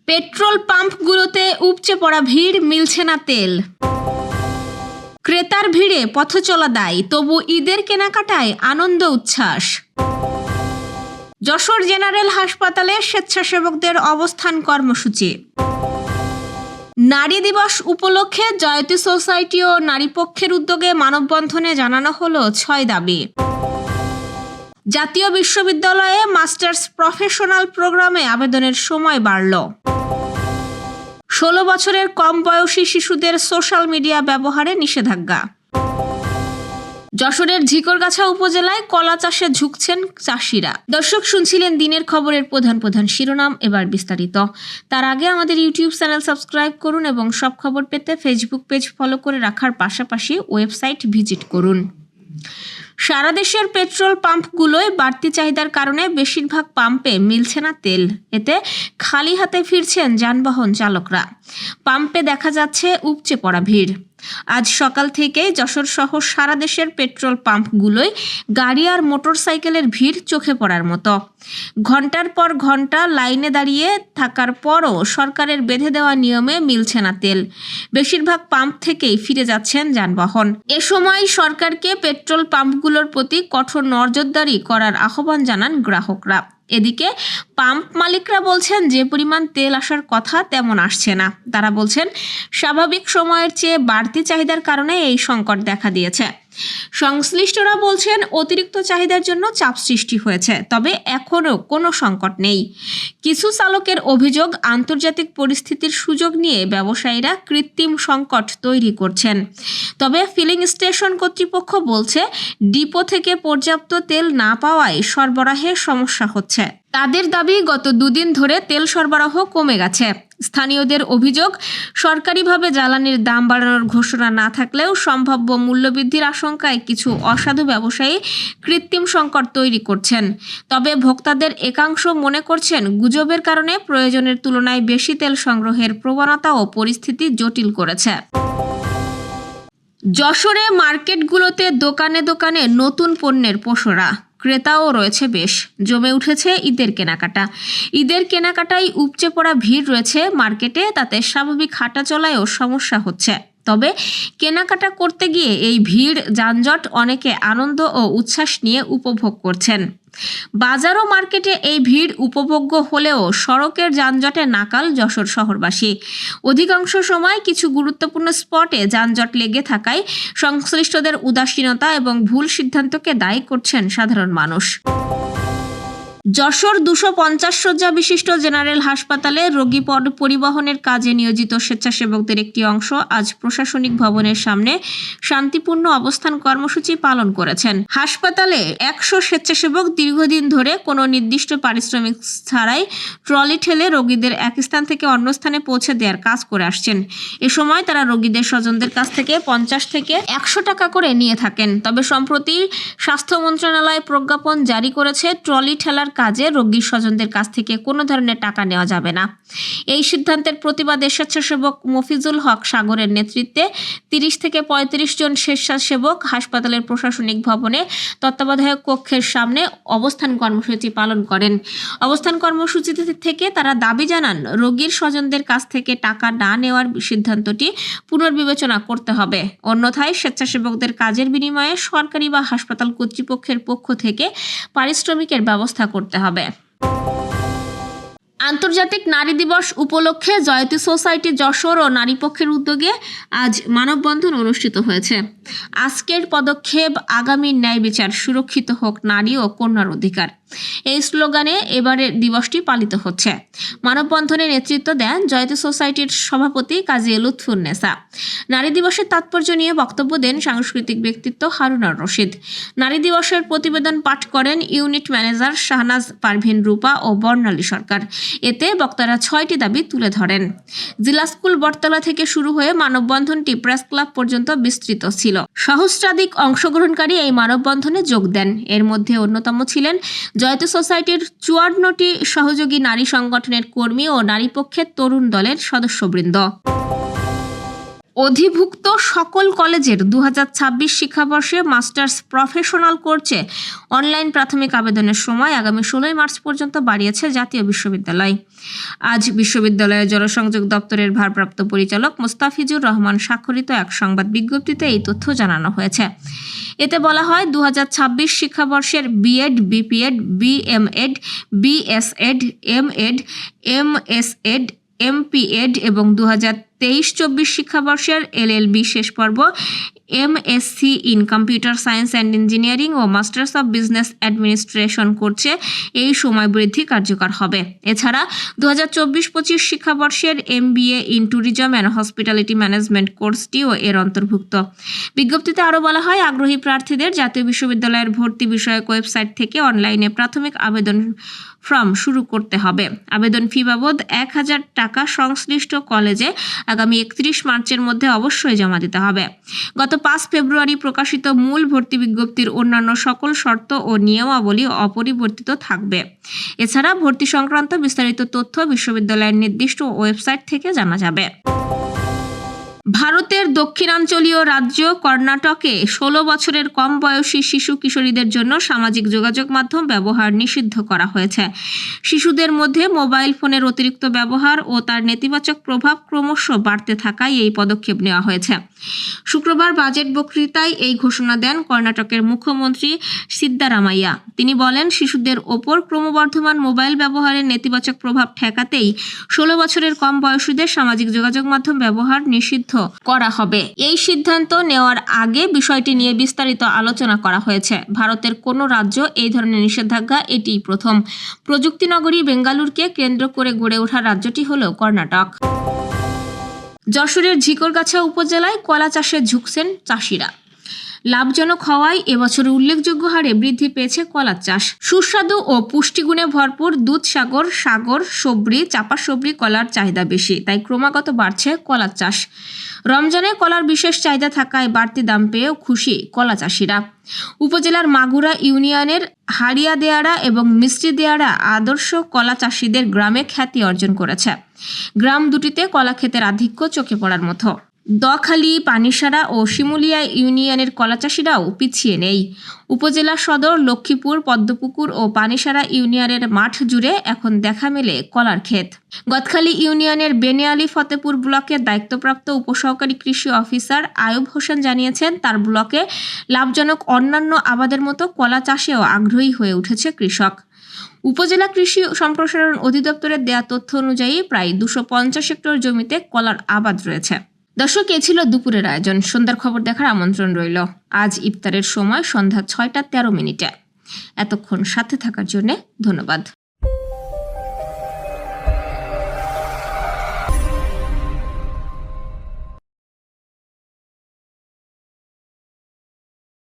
Petrol পাম্পগুলোতে উপচে পড়া ভিড়, মিলছে না তেল। ক্রেতার ভিড়ে পথ চলা দায়, তবু ঈদের কেনাকাটায় আনন্দ উচ্ছ্বাস। যশোর জেনারেল হাসপাতালে স্বেচ্ছাসেবকদের অবস্থান কর্মসূচি। নারী দিবস উপলক্ষে জয়তী সোসাইটি ও নারী পক্ষের উদ্যোগে মানববন্ধনে জানানো হলো 6 দাবি। জাতীয় বিশ্ববিদ্যালয়ে মাস্টার্স প্রফেশনাল প্রোগ্রামে আবেদনের সময় বাড়ল। 16 বছরের কম বয়সী শিশুদের সোশ্যাল মিডিয়া ব্যবহারে নিষেধাজ্ঞা। যশোরের ঝিকরগাছা উপজেলায় কলা চাষে ঝুঁকছেন চাষিরা। দর্শক, শুনছিলেন দিনের খবরের প্রধান শিরোনাম, এবার বিস্তারিত। তার আগে আমাদের ইউটিউব চ্যানেল সাবস্ক্রাইব করুন এবং সব খবর পেতে ফেসবুক পেজ ফলো করে রাখার পাশাপাশি ওয়েবসাইট ভিজিট করুন। সারা দেশের পেট্রোল পাম্পগুলোয় বাড়তি চাহিদার কারণে বেশিরভাগ পাম্পে মিলছে না তেল। এতে খালি হাতে ফিরছেন যানবাহন চালকরা। পাম্পে দেখা যাচ্ছে উপচে পড়া ভিড়। আজ সকাল থেকে যশোর সহ সারা দেশের পেট্রোল পাম্পগুলোয় গাড়ি আর মোটরসাইকেলের ভিড় চোখে পড়ার মতো। ঘন্টার পর ঘন্টা লাইনে দাঁড়িয়ে থাকার পরও সরকারের বেঁধে দেওয়া নিয়মে মিলছে না তেল। বেশিরভাগ পাম্প থেকেই ফিরে যাচ্ছেন যানবাহন। এ সময় সরকারকে পেট্রোল পাম্পগুলোর প্রতি কঠোর নজরদারি করার আহ্বান জানান গ্রাহকরা। এদিকে পাম্প মালিকরা বলছেন যে পরিমাণ তেল আসার কথা তেমন আসছে না। তারা বলছেন স্বাভাবিক সময়ের চেয়ে বাড়তি চাহিদার কারণে এই সংকট দেখা দিয়েছে। সংশ্লিষ্টরা বলছেন অতিরিক্ত চাহিদার জন্য চাপ সৃষ্টি হয়েছে, তবে এখনও কোনো সংকট নেই। কিছু চালকের অভিযোগ, আন্তর্জাতিক পরিস্থিতির সুযোগ নিয়ে ব্যবসায়ীরা কৃত্রিম সংকট তৈরি করছেন। তবে ফিলিং স্টেশন কর্তৃপক্ষ বলছে ডিপো থেকে পর্যাপ্ত তেল না পাওয়ায় সরবরাহে সমস্যা হচ্ছে। তাদের দাবি, গত 2 দিন ধরে তেল সরবরাহ কমে গেছে। স্থানীয়দের অভিযোগ, সরকারিভাবে জ্বালানির দাম বাড়ানোর ঘোষণা না থাকলেও সম্ভাব্য মূল্যবৃদ্ধির আশঙ্কায় কিছু অসাধু ব্যবসায়ী কৃত্রিম সংকট তৈরি করছেন। তবে ভোক্তাদের একাংশ মনে করছেন গুজবের কারণে প্রয়োজনের তুলনায় বেশি তেল সংগ্রহের প্রবণতা ও পরিস্থিতি জটিল করেছে। যশোরে মার্কেটগুলোতে দোকানে দোকানে নতুন পণ্যের পসরা। ক্রেতাও রয়েছে বেশ। জমে উঠেছে ঈদের কেনাকাটা। ঈদের কেনাকাটায় উপচে পড়া ভিড় রয়েছে মার্কেটে, তাতে স্বাভাবিক হাঁটা চলায়ও সমস্যা হচ্ছে। তবে কেনাকাটা করতে গিয়ে এই ভিড়, যানজট অনেকে আনন্দ ও উচ্ছ্বাস নিয়ে উপভোগ করছেন। বাজার ও মার্কেটে এই ভিড় উপভোগ্য হলেও সড়কের যানজটে নাকাল যশোর শহরবাসী। অধিকাংশ সময় কিছু গুরুত্বপূর্ণ স্পটে যানজট লেগে থাকায় সংশ্লিষ্টদের উদাসীনতা এবং ভুল সিদ্ধান্তকে দায়ী করছেন সাধারণ মানুষ। যশোর 250 শয্যা বিশিষ্ট জেনারেল হাসপাতালে রোগী পরিবহনের কাজে নিয়োজিত স্বেচ্ছাসেবকদের একটি অংশ আজ প্রশাসনিক ভবনের সামনে শান্তিপূর্ণ অবস্থান কর্মসূচি পালন করেছেন। হাসপাতালে 100 স্বেচ্ছাসেবক দীর্ঘদিন ধরে কোনো নির্দিষ্ট পারিশ্রমিক ছাড়াই ট্রলি ঠেলে রোগীদের এক স্থান থেকে অন্য স্থানে পৌঁছে দেওয়ার কাজ করে আসছেন। এ সময় তারা রোগীদের স্বজনদের কাছ থেকে 50 থেকে 100 টাকা করে নিয়ে থাকেন। তবে সম্প্রতি স্বাস্থ্য মন্ত্রণালয় প্রজ্ঞাপন জারি করেছে, ট্রলি ঠেলার কাজে রোগীর স্বজনদের কাছ থেকে কোনো ধরনের টাকা নেওয়া যাবে না। এই সিদ্ধান্তের প্রতিবাদে স্বেচ্ছাসেবক মফিজুল হক সাগরের নেতৃত্বে 30 থেকে 35 জন স্বেচ্ছাসেবক হাসপাতালের প্রশাসনিক ভবনে তত্ত্বাবধায়ক কক্ষের সামনে অবস্থান কর্মসূচি পালন করেন। অবস্থান কর্মসূচি থেকে তারা দাবি জানান, রোগীর স্বজনদের কাছ থেকে টাকা না নেওয়ার সিদ্ধান্তটি পুনর্বিবেচনা করতে হবে। অন্যথায় স্বেচ্ছাসেবকদের কাজের বিনিময়ে সরকারি বা হাসপাতাল কর্তৃপক্ষের পক্ষ থেকে পারিশ্রমিকের ব্যবস্থা করতে হবে। আন্তর্জাতিক নারী দিবস উপলক্ষে জয়তী সোসাইটি যশোর ও নারী পক্ষের উদ্যোগে আজ মানববন্ধন অনুষ্ঠিত হয়েছে। আজকের পদক্ষেপ, আগামী ন্যায় বিচার, সুরক্ষিত হোক নারী ও কন্যার অধিকার, এই স্লোগানে এবারের দিবসটি পালিত হচ্ছে। মানববন্ধনে নেতৃত্ব দেন জয়তী সোসাইটির সভাপতি কাজী লুৎফুন্নেসা। নারী দিবসের তাৎপর্য নিয়ে বক্তব্য দেন সাংস্কৃতিক ব্যক্তিত্ব হারুনার রশিদ। নারী দিবসের প্রতিবেদন পাঠ করেন ইউনিট ম্যানেজার শাহনাজ পারভিন রূপা ও বর্ণালী সরকার। এতে বক্তারা 6টি দাবি তুলে ধরেন। জেলা স্কুল বটতলা থেকে শুরু হয়ে মানববন্ধনটি প্রেস ক্লাব পর্যন্ত বিস্তৃত ছিল। সহস্রাধিক অংশগ্রহণকারী এই মানববন্ধনে যোগ দেন। এর মধ্যে অন্যতম ছিলেন জয়তী সোসাইটির 54টি সহযোগী নারী সংগঠনের কর্মী ও নারী পক্ষের তরুণ দলের সদস্যবৃন্দ। অধিভুক্ত সকল কলেজের 2026 শিক্ষাবর্ষে মাস্টার্স প্রফেশনাল কোর্সে অনলাইন প্রাথমিক আবেদনের সময় আগামী 16 মার্চ পর্যন্ত বাড়িয়েছে জাতীয় বিশ্ববিদ্যালয়। আজ বিশ্ববিদ্যালয়ের জনসংযোগ দপ্তরের ভারপ্রাপ্ত পরিচালক মোস্তাফিজুর রহমান স্বাক্ষরিত এক সংবাদ বিজ্ঞপ্তিতে এই তথ্য জানানো হয়েছে। এতে বলা হয় 2026 শিক্ষাবর্ষের BEd, BPEd, BMEd, BSEd, MEd, MSEd, MPEd এবং 2023-24 শিক্ষাবর্ষের এলএলবি শেষ পর্ব, MSc in computer science and engineering ও মাস্টার্স অব বিজনেস অ্যাডমিনিস্ট্রেশন কোর্সে এই সময় বৃদ্ধি কার্যকর হবে। এছাড়া 2024-25 শিক্ষাবর্ষের MBA in tourism and hospitality management কোর্সটিও এর অন্তর্ভুক্ত। বিজ্ঞপ্তিতে আরও বলা হয়, আগ্রহী প্রার্থীদের জাতীয় বিশ্ববিদ্যালয়ের ভর্তি বিষয়ক ওয়েবসাইট থেকে অনলাইনে প্রাথমিক আবেদন ফর্ম শুরু করতে হবে। আবেদন ফি বাবদ 1000 টাকা সংশ্লিষ্ট কলেজে আগামী 31 মার্চের মধ্যে অবশ্যই জমা দিতে হবে। গত 5 ফেব্রুয়ারি প্রকাশিত মূল ভর্তি বিজ্ঞপ্তির অন্যান্য সকল শর্ত ও নিয়মাবলী অপরিবর্তিত থাকবে। এছাড়া ভর্তি সংক্রান্ত বিস্তারিত তথ্য বিশ্ববিদ্যালয়ের নির্দিষ্ট ওয়েবসাইট থেকে জানা যাবে। ভারতের দক্ষিণাঞ্চলীয় রাজ্য কর্ণাটকে 16 বছরের কম বয়সী শিশু কিশোরীদের জন্য সামাজিক যোগাযোগ মাধ্যম ব্যবহার নিষিদ্ধ করা হয়েছে। শিশুদের মধ্যে মোবাইল ফোনের অতিরিক্ত ব্যবহার ও তার নেতিবাচক প্রভাব ক্রমশ বাড়তে থাকায় এই পদক্ষেপ নেওয়া হয়েছে। শুক্রবার বাজেট বক্তৃতায় এই ঘোষণা দেন কর্ণাটকের মুখ্যমন্ত্রী সিদ্দারামাইয়া। তিনি বলেন, শিশুদের ওপর ক্রমবর্ধমান মোবাইল ব্যবহারের নেতিবাচক প্রভাব ঠেকাতেই 16 বছরের কম বয়সীদের সামাজিক যোগাযোগ মাধ্যম ব্যবহার নিষিদ্ধ করা হবে। এই সিদ্ধান্ত নেওয়ার আগে বিষয়টি নিয়ে বিস্তারিত আলোচনা করা হয়েছে। ভারতের কোনো রাজ্য এই ধরনের নিষেধাজ্ঞা এটিই প্রথম। প্রযুক্তি নগরী বেঙ্গালুরুকে কেন্দ্র করে গড়ে ওঠা রাজ্যটি হল কর্ণাটক। যশোরের ঝিকরগাছা উপজেলায় কলা চাষে ঝুঁকছেন চাষিরা। লাভজনক হওয়ায় এবছর উল্লেখযোগ্য হারে বৃদ্ধি পেয়েছে কলার চাষ। সুস্বাদু ও পুষ্টিগুণে ভরপুর দুধসাগর, সাগর, সবরি, চাপা সবরি কলার চাহিদা বেশি, তাই ক্রমাগত বাড়ছে কলার চাষ। রমজানে কলার বিশেষ চাহিদা থাকায় বাড়তি দাম পেয়েও খুশি কলা চাষিরা। উপজেলার মাগুরা ইউনিয়নের হারিয়া দেয়াড়া এবং মিষ্টি দেয়াড়া আদর্শ কলা চাষিদের গ্রামে খ্যাতি অর্জন করেছে। গ্রাম দুটিতে কলা ক্ষেতের আধিক্য চোখে পড়ার মতো। দখালি, পানিসারা ও শিমুলিয়া ইউনিয়নের কলা চাষিরাও পিছিয়ে নেই। উপজেলা সদর লক্ষ্মীপুর, পদ্মপুকুর ও পানিসারা ইউনিয়নের মাঠ জুড়ে এখন দেখা মেলে কলার ক্ষেত। গদখালি ইউনিয়নের বেনিয়ালী ফতেপুর ব্লকের দায়িত্বপ্রাপ্ত উপসহকারী কৃষি অফিসার আয়ুব হোসেন জানিয়েছেন, তার ব্লকে লাভজনক অন্যান্য আবাদের মতো কলা চাষেও আগ্রহী হয়ে উঠেছে কৃষক। উপজেলা কৃষি সম্প্রসারণ অধিদপ্তরের দেয়া তথ্য অনুযায়ী প্রায় 250 হেক্টর জমিতে কলার আবাদ রয়েছে। দর্শক, এ ছিল দুপুরের আয়োজন। সন্ধ্যার খবর দেখার আমন্ত্রণ রইল। আজ ইফতারের সময় সন্ধ্যা 6টা 13 মিনিটে। এতক্ষণ সাথে থাকার জন্য ধন্যবাদ।